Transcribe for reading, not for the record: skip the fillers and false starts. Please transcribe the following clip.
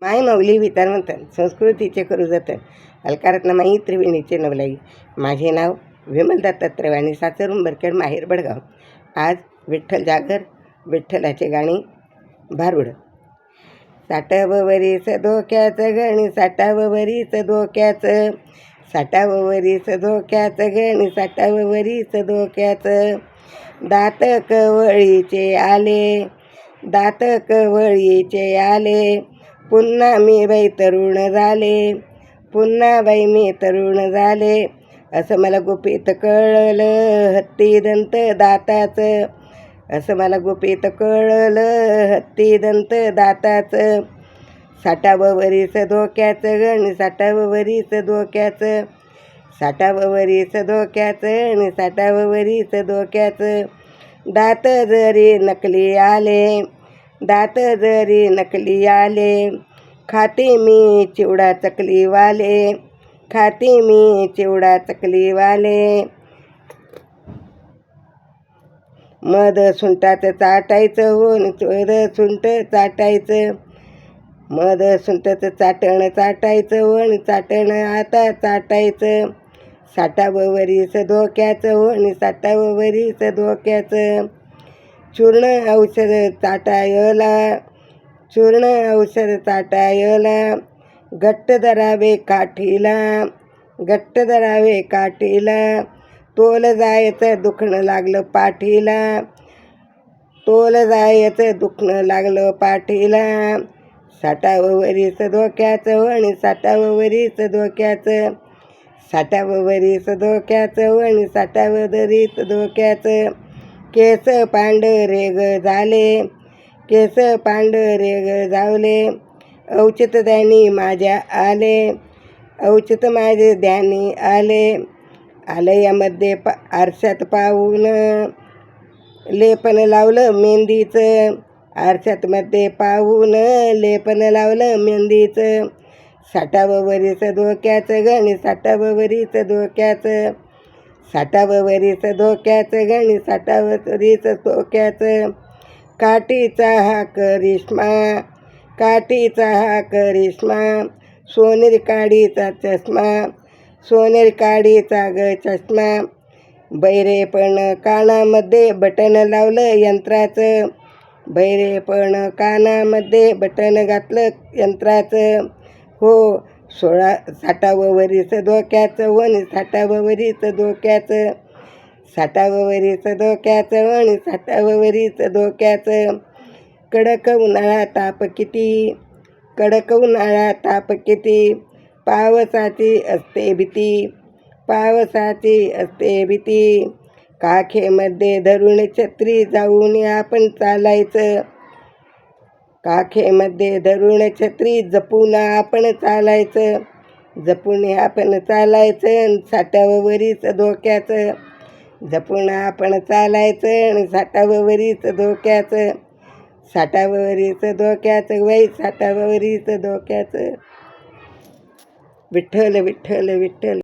माय माऊली विचारवंतन संस्कृतीचे करू जतन अलकारत्न माई त्रिवेणीचे नवलाई. माझे नाव विमल दत्तात्रय आणि सासर उंबरखेड माहेर बडगाव. आज विठ्ठल जागर विठ्ठलाचे गाणी भारुड. साठावं वरीस धोक्याचं गणी साठावं वरीस धोक्याचं, साठावं धोक्याचं गणी साठावं वरीस धोक्याचं. दात कवळीचे आले, दात कवळीचे आले, पुन्हा मी बाई तरुण झाले, पुन्हा बाई मी तरुण झाले. असं मला गुपित कळलं हत्ती दंत दाताचं, असं मला गुपित कळलं हत्ती दंत दाताचं. साठावं वरीस धोक्याचं गण साठावं वरीस धोक्याचं, साठावं वरीस धोक्याचं आणि साठावं वरीस धोक्याचं. दात जरी नकली आले, दात जरी नकली आले, खाते मी चिवडा चकलीवाले, खाते मी चिवडा चकलीवाले. मध सुंटाचं चाटायचं हो मध सुंट चाटायचं, मध सुंटाचं चाटण चाटायचं हो चाटण आता चाटायचं. साठावं वरीस धोक्याचं हो आणि साठावं वरीस धोक्याचं. चूर्ण औषध चाटायला, चूर्ण औषध चाटायला, घट्ट धरावे काठीला, घट्ट धरावे काठीला. तोल जायचं दुखणं लागलं पाठीला, तोल जायचं दुखणं लागलं पाठीला. साठावं वरीस धोक्याचं आणि साठावं वरीस धोक्याचं, साठावं वरीस धोक्याचं आणि साठावं वरीस धोक्याचं. केस पांढरे ग झाले, केस पांढरे ग झावले, औचित ध्यानी माझ्या आले, औचित माझे ध्यानी आले. आलयामध्ये आरशात पाहून लेपन लावलं मेहंदीचं, आरशातमध्ये पाहून लेपन लावलं मेहंदीचं. साठावं वरीस धोक्याचं गणी साठावं वरीस धोक्याचं, साठावं वरीस धोक्याचं गणी साठावं वरीस धोक्याचं. काठीचा हा करिश्मा, काठीचा हा करिश्मा, सोनेरी काडीचा चष्मा, सोनेरी काडीचा ग चष्मा. बैरेपण कानामध्ये बटन लावलं यंत्राचं, बैरेपण कानामध्ये बटन घातलं यंत्राचं. हो साठावं वरीस धोक्याचं वन साठावं वरीस धोक्याचं, साठावं वरीस धोक्याचं आणि साठावं वरीस धोक्याचं. कडक उन्हाळा ताप किती, कडक उन्हाळा ताप किती, पावसाची असते भीती, पावसाची असते भीती. काखेमध्ये धरून छत्री जाऊन आपण चालायचं, काखेमध्ये धरून छत्री जपून आपण चालायचं, जपून आपण चालायचं. साठावं वरीस धोक्याचं, जपून आपण चालायचं आणि साठावं वरीस धोक्याचं, साठावं वरीस धोक्याचं बाई साठावं वरीस धोक्याचं. विठ्ठल विठ्ठल विठ्ठल.